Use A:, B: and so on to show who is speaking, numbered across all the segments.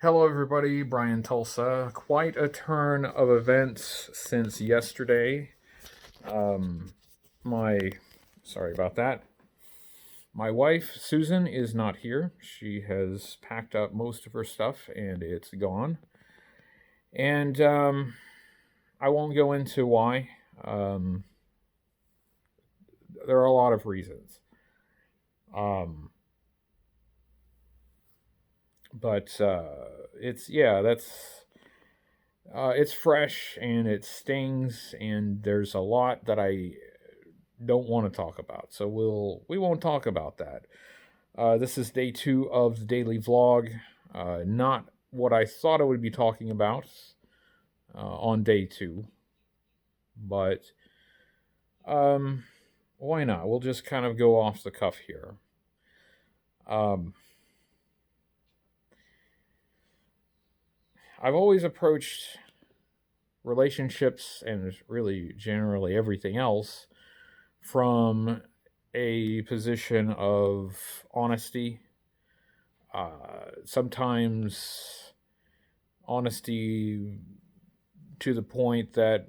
A: Hello, everybody. Brian Tulsa. Quite a turn of events since yesterday. Um, my, sorry about that. My wife, Susan, is not here. She has packed up most of her stuff and it's gone. And I won't go into why. Um, there are a lot of reasons. Um, but it's fresh and it stings, and there's a lot that I don't want to talk about. So we won't talk about that. This is day 2 of the daily vlog. Not what I thought I would be talking about on day 2, but um, why not? We'll just kind of go off the cuff here. Um, I've always approached relationships and really generally everything else from a position of honesty. Sometimes honesty to the point that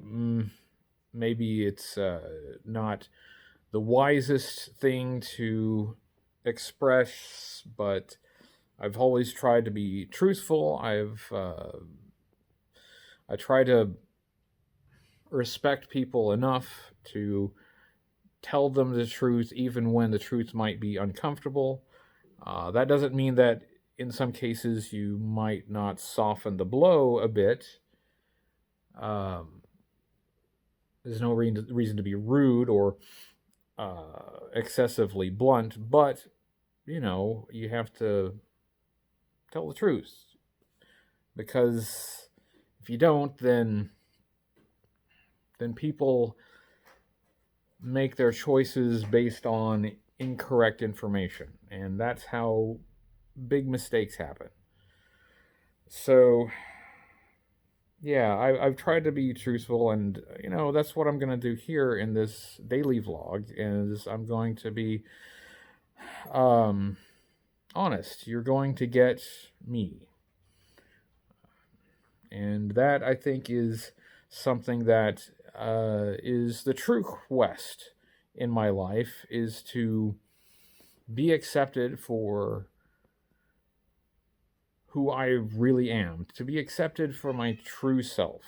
A: maybe it's not the wisest thing to express, but I've always tried to be truthful. I try to respect people enough to tell them the truth, even when the truth might be uncomfortable. That doesn't mean that in some cases you might not soften the blow a bit. Um, there's no reason to be rude or excessively blunt, but you have to tell the truth, because if you don't, then people make their choices based on incorrect information, and that's how big mistakes happen. So yeah, I've tried to be truthful, and that's what I'm going to do here in this daily vlog. Is I'm going to be um, honest. You're going to get me, and that, I think, is something that is the true quest in my life, is to be accepted for who I really am, to be accepted for my true self.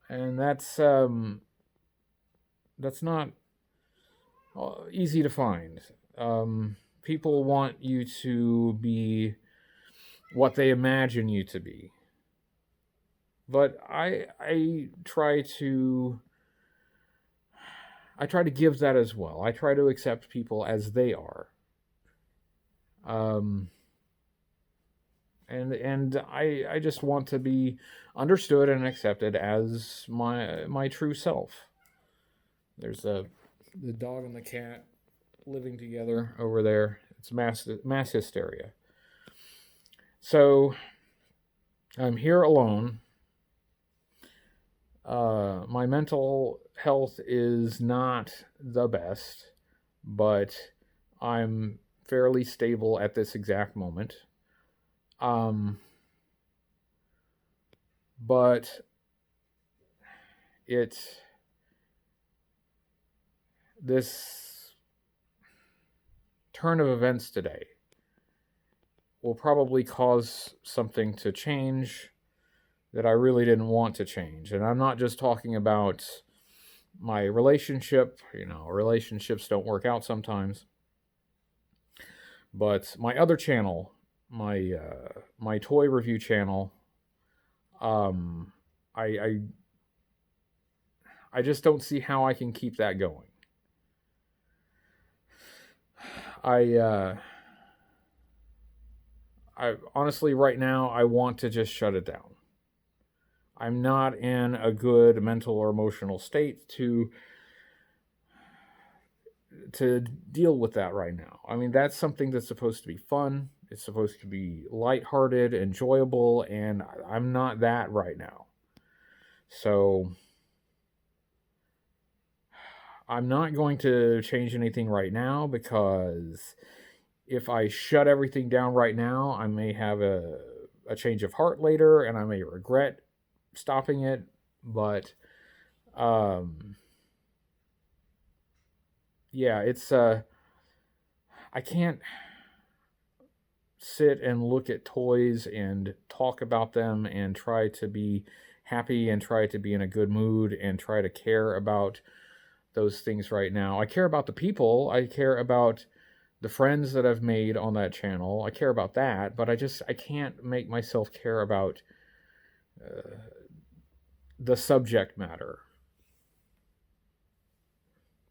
A: And that's not easy to find. People want you to be what they imagine you to be, but I try to give that as well. I try to accept people as they are. Um, and I just want to be understood and accepted as my true self. There's the dog and the cat living together over there. It's mass hysteria. So I'm here alone. My mental health is not the best, but I'm fairly stable at this exact moment. But it's this turn of events today will probably cause something to change that I really didn't want to change. And I'm not just talking about my relationship. Relationships don't work out sometimes. But my other channel, my toy review channel, um, I, I I just don't see how I can keep that going. I I honestly, right now, I want to just shut it down. I'm not in a good mental or emotional state to deal with that right now. I mean, that's something that's supposed to be fun. It's supposed to be lighthearted, enjoyable, and I'm not that right now. So I'm not going to change anything right now, because if I shut everything down right now, I may have a change of heart later, and I may regret stopping it. But yeah, it's I can't sit and look at toys and talk about them and try to be happy and try to be in a good mood and try to care about those things right now. I care about the people. I care about the friends that I've made on that channel. I care about that, but I can't make myself care about the subject matter.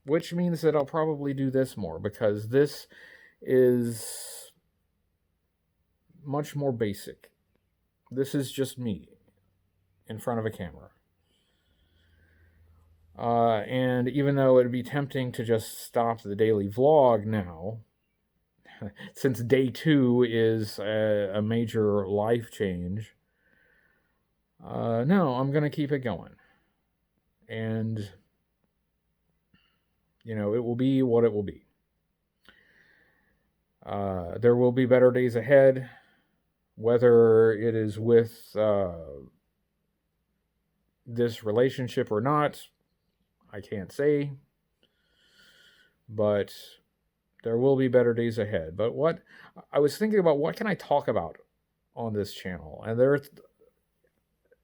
A: Which means that I'll probably do this more, because this is much more basic. This is just me in front of a camera. And even though it'd be tempting to just stop the daily vlog now, since day 2 is a major life change, no, I'm going to keep it going. And, you know, it will be what it will be. There will be better days ahead, whether it is with this relationship or not, I can't say. But there will be better days ahead. But what I was thinking about, what can I talk about on this channel? And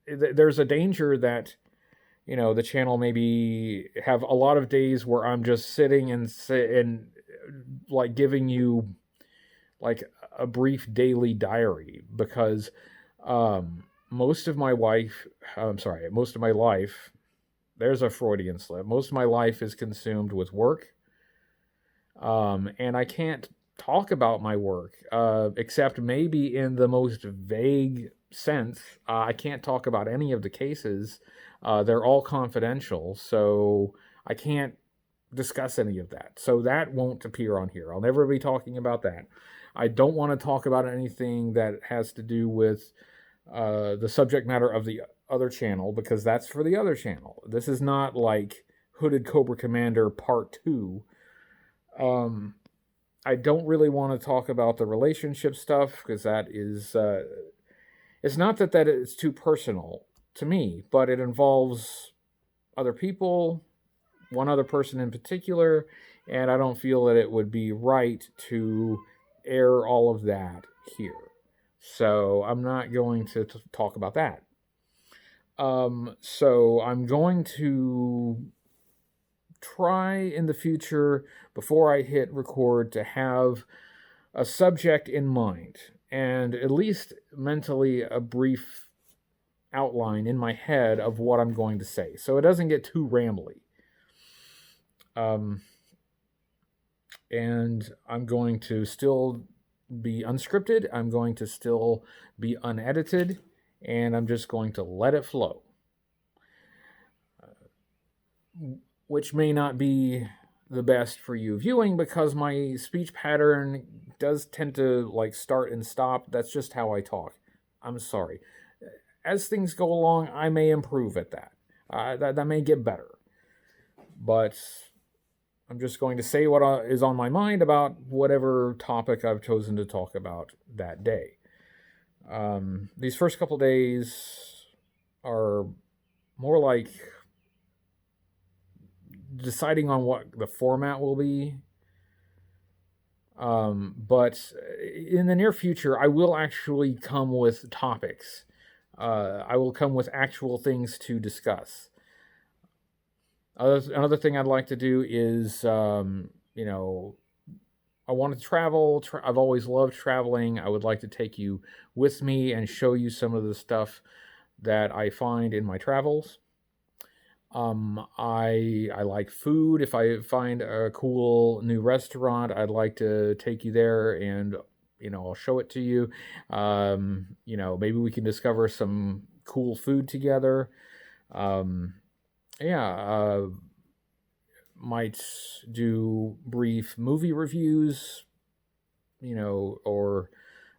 A: there's a danger that, you know, the channel maybe have a lot of days where I'm just sitting and like giving you like a brief daily diary, because most of my life, there's a Freudian slip. Most of my life is consumed with work. And I can't talk about my work, except maybe in the most vague sense. I can't talk about any of the cases. They're all confidential, so I can't discuss any of that. So that won't appear on here. I'll never be talking about that. I don't want to talk about anything that has to do with the subject matter of the other channel, because that's for the other channel. This is not like Hooded Cobra Commander Part 2. I don't really want to talk about the relationship stuff, because that is, it's not that it's too personal to me, but it involves other people, one other person in particular, and I don't feel that it would be right to air all of that here. So I'm not going to talk about that. So I'm going to try in the future, before I hit record, to have a subject in mind, and at least mentally a brief outline in my head of what I'm going to say, so it doesn't get too rambly. And I'm going to still be unscripted. I'm going to still be unedited, and I'm just going to let it flow. Which may not be the best for you viewing, because my speech pattern does tend to like start and stop. That's just how I talk. I'm sorry. As things go along, I may improve at that. That may get better. But I'm just going to say what is on my mind about whatever topic I've chosen to talk about that day. These first couple days are more like deciding on what the format will be. But in the near future, I will actually come with topics. I will come with actual things to discuss. Another thing I'd like to do is, you know, I want to travel. I've always loved traveling. I would like to take you with me and show you some of the stuff that I find in my travels. I like food. If I find a cool new restaurant, I'd like to take you there and, you know, I'll show it to you. You know, maybe we can discover some cool food together. Might do brief movie reviews, you know, or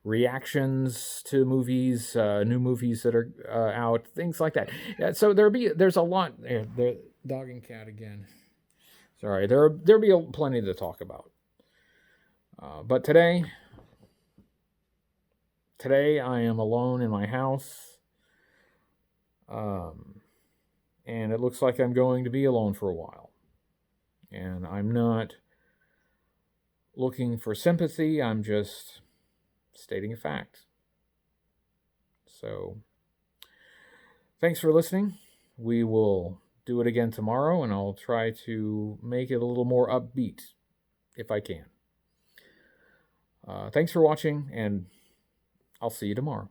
A: reactions to movies, new movies that are out, things like that. Yeah, so there's a lot. The dog and cat again. Sorry, there'll be plenty to talk about. But today I am alone in my house, and it looks like I'm going to be alone for a while. And I'm not looking for sympathy, I'm just stating a fact. So, thanks for listening. We will do it again tomorrow, and I'll try to make it a little more upbeat if I can. Thanks for watching, and I'll see you tomorrow.